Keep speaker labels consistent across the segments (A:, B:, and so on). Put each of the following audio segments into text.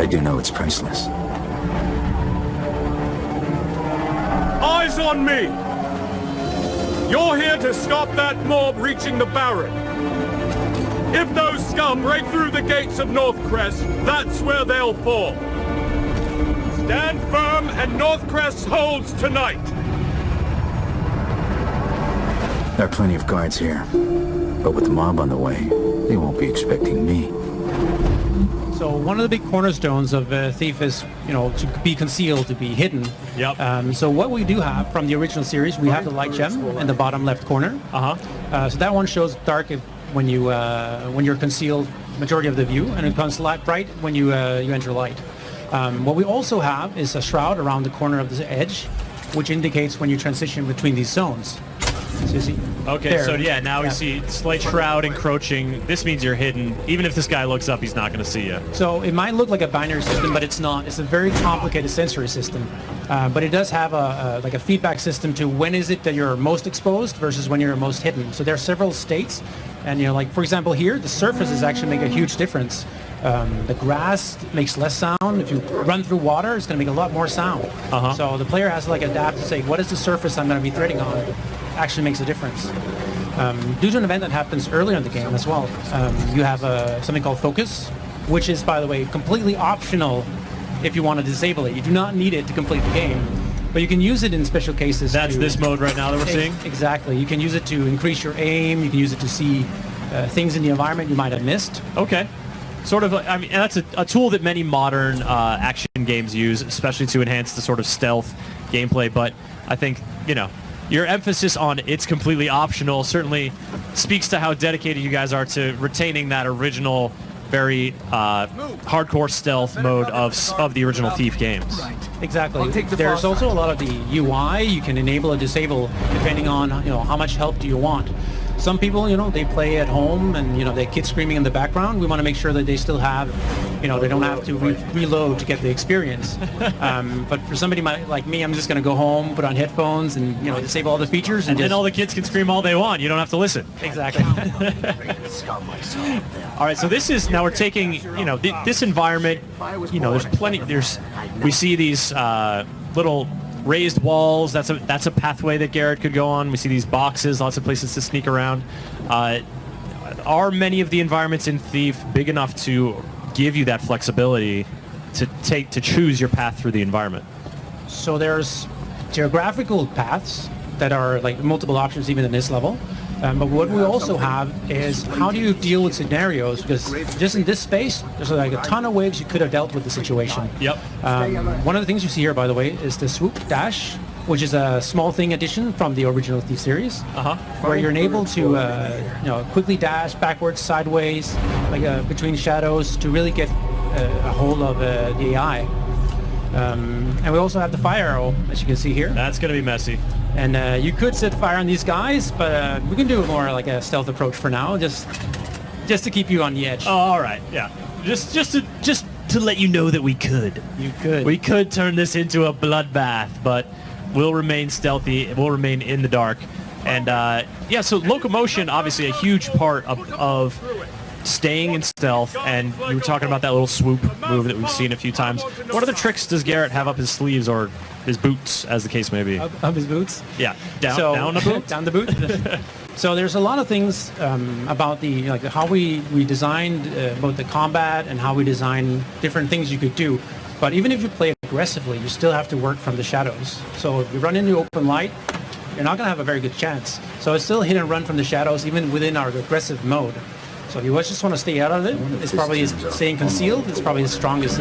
A: do know it's priceless.
B: Eyes on me! You're here to stop that mob reaching the barrack. If those scum break through the gates of Northcrest, that's where they'll fall. Stand firm and Northcrest holds tonight.
A: There are plenty of guards here, but with the mob on the way, they won't be expecting me.
C: So one of the big cornerstones of Thief is, you know, to be concealed, to be hidden.
D: Yep.
C: So what we do have from the original series, we have the light gem in the bottom left corner. So that one shows dark when you're concealed majority of the view, and it becomes light bright when you enter light. What we also have is a shroud around the corner of the edge, which indicates when you transition between these zones. So you see,
D: okay,
C: there.
D: so yeah, now we see slight shroud encroaching. This means you're hidden. Even if this guy looks up, he's not going to see you.
C: So it might look like a binary system, but it's not. It's a very complicated sensory system. But it does have like a feedback system to when is it that you're most exposed versus when you're most hidden. So there are several states, and you know, like for example here, the surfaces actually make a huge difference. The grass makes less sound. If you run through water, it's going to make a lot more sound. So the player has to like adapt to say, what is the surface I'm going to be threading on? Actually makes a difference. Due to an event that happens earlier in the game as well, you have something called Focus, which is, by the way, completely optional if you want to disable it. You do not need it to complete the game, but you can use it in special cases.
D: That's this mode right now that we're seeing?
C: Exactly. You can use it to increase your aim. You can use it to see things in the environment you might have missed.
D: Okay. Sort of, I mean, that's a tool that many modern action games use, especially to enhance the sort of stealth gameplay, but I think, you know, your emphasis on it's completely optional certainly speaks to how dedicated you guys are to retaining that original, very hardcore stealth mode of the original Thief games.
C: Exactly. There's also a lot of the UI you can enable or disable depending on, you know, how much help do you want. Some people, you know, they play at home and, you know, their kids screaming in the background. We want to make sure that they still have, you know, they don't have to reload to get the experience. But for somebody like me, I'm just going to go home, put on headphones and, you know, disable all the features.
D: And then all the kids can scream all they want. You don't have to listen.
C: Exactly.
D: All right, so this is, now we're taking, you know, this environment, you know, there's plenty, we see these little raised walls. That's a pathway that Garrett could go on. We see these boxes, lots of places to sneak around. Are many of the environments in Thief big enough to give you that flexibility to choose your path through the environment?
C: So there's geographical paths that are like multiple options even in this level. But what we also have is how do you deal with scenarios, because just in this space there's like a ton of ways you could have dealt with the situation.
D: Yep.
C: One of the things you see here, by the way, is the swoop dash, which is a small thing addition from the original Thief series, where you're able to you know, quickly dash backwards, sideways, like between shadows to really get a hold of the AI. And we also have the fire arrow, as you can see here.
D: That's going to be messy.
C: And you could set fire on these guys, but we can do more like a stealth approach for now, just to keep you on the edge.
D: Oh, all right, yeah. Just to let you know that we could.
C: You could.
D: We could turn this into a bloodbath, but we'll remain stealthy. We'll remain in the dark. And yeah, so locomotion, obviously a huge part of staying in stealth, and you were talking about that little swoop move that we've seen a few times. What other tricks does Garrett have up his sleeves, or his boots, as the case may be?
C: Up his boots?
D: Yeah, down the boot?
C: Down the boot. So there's a lot of things about the how we designed both the combat and how we design different things you could do. But even if you play aggressively, you still have to work from the shadows. So if you run into open light, you're not going to have a very good chance. So it's still hit and run from the shadows, even within our aggressive mode. So if you just want to stay out of it, it's probably staying concealed. It's probably the strongest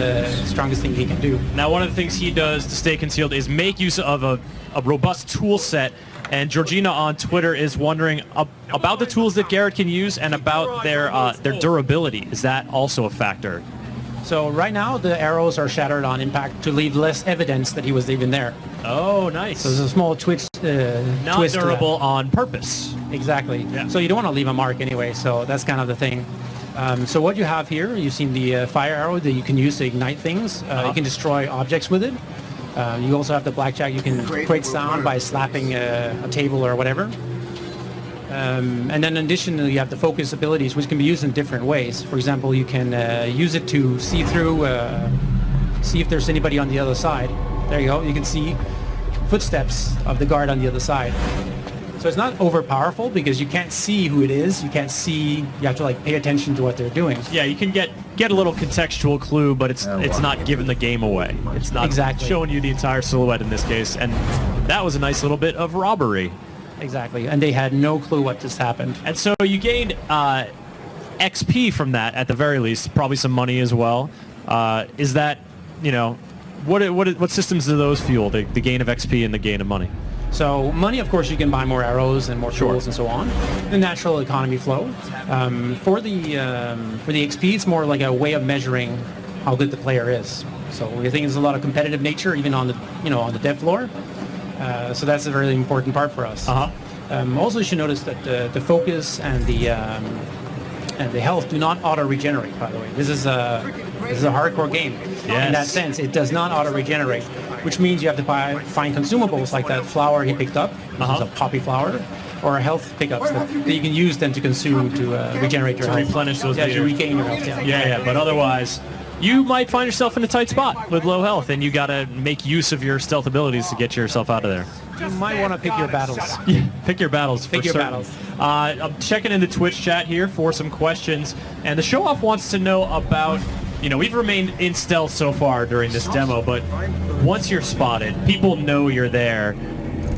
C: thing he can do.
D: Now, one of the things he does to stay concealed is make use of a robust tool set. And Georgina on Twitter is wondering about the tools that Garrett can use and about their durability. Is that also a factor?
C: So right now the arrows are shattered on impact to leave less evidence that he was even there.
D: Oh, nice.
C: So there's a small twist.
D: Not durable on purpose.
C: Exactly.
D: Yeah.
C: So you don't want to leave a mark anyway. So that's kind of the thing. So what you have here, you've seen the fire arrow that you can use to ignite things. You can destroy objects with it. You also have the blackjack. You can create sound by slapping a table or whatever. And then in addition, you have the focus abilities, which can be used in different ways. For example, you can use it to see through see if there's anybody on the other side. There you go. You can see footsteps of the guard on the other side. So it's not over powerful because you can't see who it is. You can't see. You have to like pay attention to what they're doing.
D: Yeah, you can get a little contextual clue, but it's not giving the game away. It's not showing you the entire silhouette in this case. And that was a nice little bit of robbery.
C: Exactly, and they had no clue what just happened.
D: And so you gained XP from that at the very least, probably some money as well. Is that, you know, what systems do those fuel? The gain of XP and the gain of money.
C: So money, of course, you can buy more arrows and more tools and so on. The natural economy flow. For the XP, it's more like a way of measuring how good the player is. So we think there's a lot of competitive nature, even on the on the dev floor. So that's a really important part for us. Also, you should notice that the focus and the health do not auto-regenerate, by the way. This is a hardcore game. In that sense, it does not auto-regenerate, which means you have to find consumables like that flower he picked up, which is a poppy flower, or health pickups that you can use then to consume to regenerate your health.
D: Replenish those
C: to regain your health.
D: Yeah, but otherwise, you might find yourself in a tight spot with low health, and you got to make use of your stealth abilities to get yourself out of there.
C: You might want to pick your battles.
D: Pick your battles.
C: Pick your battles.
D: I'm checking in the Twitch chat here for some questions, and the show-off wants to know about, we've remained in stealth so far during this demo, but once you're spotted, people know you're there.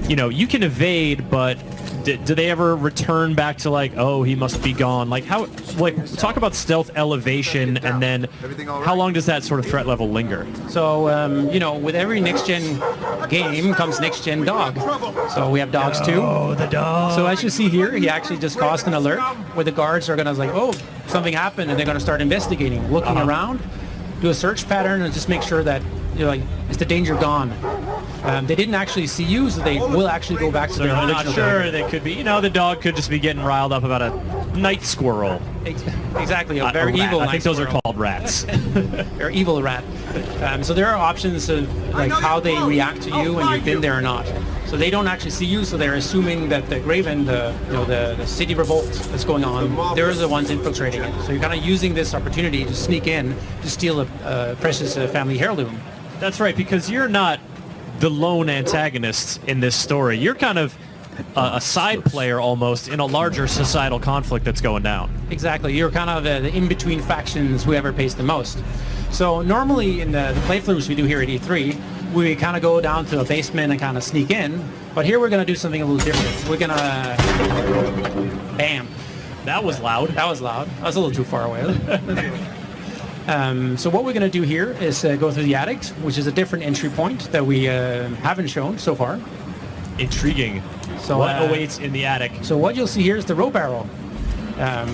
D: You can evade, but do they ever return back to like, oh, he must be gone? Like talk about stealth elevation, and then how long does that sort of threat level linger?
C: So, with every next-gen game comes next-gen dog. So we have dogs too.
D: Oh, the dog.
C: So as you see here, he actually just caused an alert where the guards are going to like, oh, something happened, and they're going to start investigating, looking around, do a search pattern, and just make sure that, is the danger gone? They didn't actually see you, so they will actually go back to their original.
D: Not sure. They could be, the dog could just be getting riled up about a night squirrel.
C: Exactly, a very evil.
D: I think those are called rats.
C: They're evil rat. So there are options of like how they react to you when you've been there or not. So they don't actually see you, so they're assuming that the Graven, the city revolt that's going on, they're the ones infiltrating it. So you're kind of using this opportunity to sneak in to steal a precious family heirloom.
D: That's right, because you're not the lone antagonist in this story. You're kind of a side player almost in a larger societal conflict that's going down.
C: Exactly. You're kind of the in-between factions, whoever pays the most. So normally in the playthroughs we do here at E3, we kind of go down to a basement and kind of sneak in. But here we're going to do something a little different. We're going to... Bam.
D: That was loud.
C: That was loud. I was a little too far away. So what we're going to do here is go through the attic, which is a different entry point that we haven't shown so far.
D: Intriguing.
C: So
D: what awaits in the attic?
C: So what you'll see here is the rope arrow.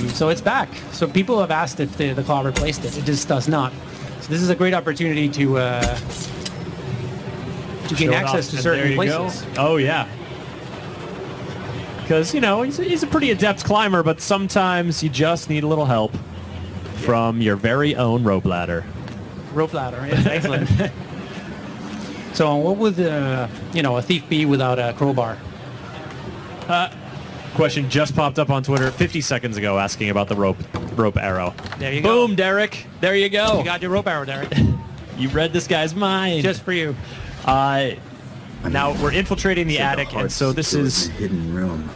C: So it's back. So people have asked if the claw replaced it. It just does not. So this is a great opportunity to gain access to certain places.
D: Go. Oh yeah. Because he's a pretty adept climber, but sometimes you just need a little help from your very own rope ladder.
C: Rope ladder, yeah, excellent. So what would a thief be without a crowbar?
D: Question just popped up on Twitter 50 seconds ago asking about the rope arrow.
C: There you go.
D: Boom, Derek. There you go.
C: You got your rope arrow, Derek.
D: You read this guy's mind.
C: Just for you.
D: Now we're infiltrating the attic, and so this is
A: hidden room.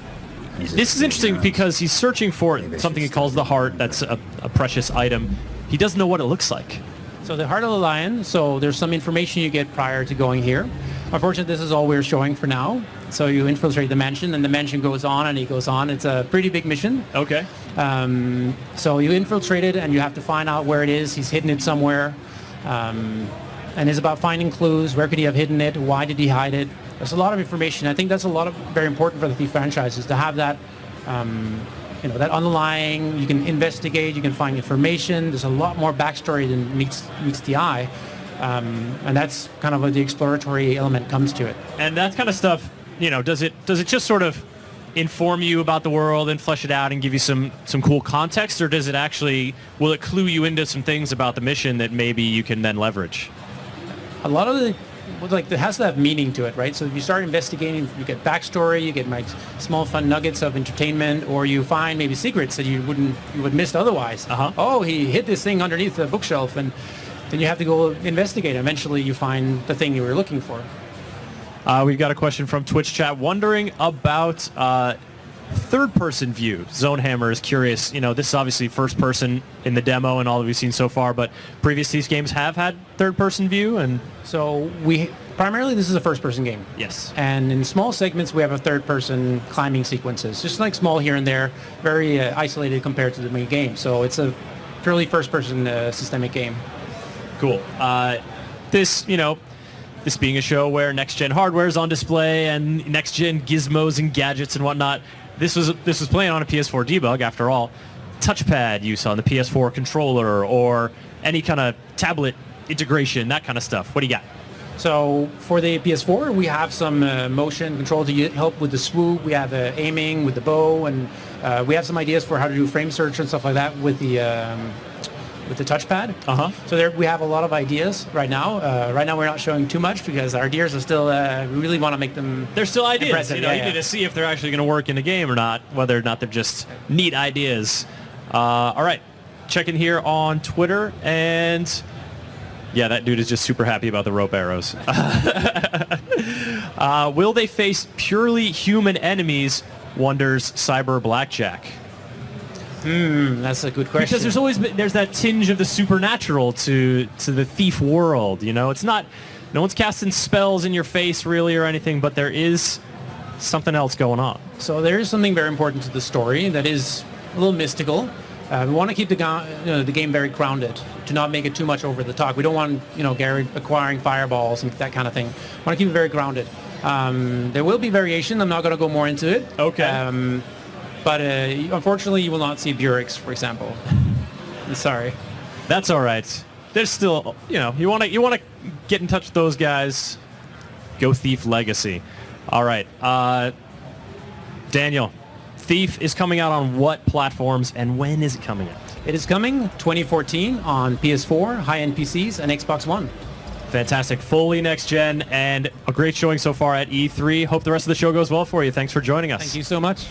D: This is interesting because he's searching for something he calls the heart. That's a precious item. He doesn't know what it looks like.
C: So the heart of the lion. So there's some information you get prior to going here. Unfortunately, this is all we're showing for now. So you infiltrate the mansion, and the mansion goes on, and he goes on. It's a pretty big mission.
D: Okay.
C: So you infiltrate it, and you have to find out where it is. He's hidden it somewhere. And it's about finding clues. Where could he have hidden it? Why did he hide it? There's a lot of information. I think that's very important for the Thief franchise, is to have that, that underlying. You can investigate. You can find information. There's a lot more backstory than meets the eye, and that's kind of what the exploratory element comes to it.
D: And that kind of stuff, does it just sort of inform you about the world and flesh it out and give you some cool context, or will it clue you into some things about the mission that maybe you can then leverage?
C: A lot of it has to have meaning to it, right? So if you start investigating, you get backstory, you get small fun nuggets of entertainment, or you find maybe secrets that you would miss otherwise. Oh, he hid this thing underneath the bookshelf, and then you have to go investigate. Eventually, you find the thing you were looking for.
D: We've got a question from Twitch chat wondering about third-person view. Zonehammer is curious. You know, this is obviously first-person in the demo and all that we've seen so far, but previous Thief games have had third-person view, and
C: So primarily this is a first-person game.
D: yes.
C: And in small segments, we have a third-person climbing sequences, just like small here and there, very isolated compared to the main game. So it's a purely first-person systemic game.
D: Cool. This being a show where next-gen hardware is on display and next-gen gizmos and gadgets and whatnot, this was playing on a PS4 debug, after all. Touchpad use on the PS4 controller or any kind of tablet integration, that kind of stuff. What do you got?
C: So for the PS4, we have some motion control to help with the swoop. We have aiming with the bow, and we have some ideas for how to do frame search and stuff like that with the touchpad. So there we have a lot of ideas right now. Right now we're not showing too much because our ideas are still, we really want to make them
D: They're still ideas.
C: impressive.
D: You need to see if they're actually going to work in a game or not, whether or not they're just neat ideas. All right. Checking here on Twitter, and yeah, that dude is just super happy about the rope arrows. Will they face purely human enemies, wonders Cyber Blackjack.
C: That's a good question.
D: Because there's that tinge of the supernatural to the Thief world. You know, it's not, no one's casting spells in your face really or anything, but there is something else going on.
C: So there is something very important to the story that is a little mystical. We want to keep the game very grounded, to not make it too much over the top. We don't want Garrett acquiring fireballs and that kind of thing. We want to keep it very grounded. There will be variation. I'm not going to go more into it.
D: Okay.
C: But unfortunately, you will not see Bureks, for example. Sorry.
D: That's all right. There's still, you want to get in touch with those guys. Go Thief Legacy. All right. Daniel, Thief is coming out on what platforms, and when is it coming out?
C: It is coming 2014 on PS4, high-end PCs, and Xbox One.
D: Fantastic. Fully next gen, and a great showing so far at E3. Hope the rest of the show goes well for you. Thanks for joining us.
C: Thank you so much.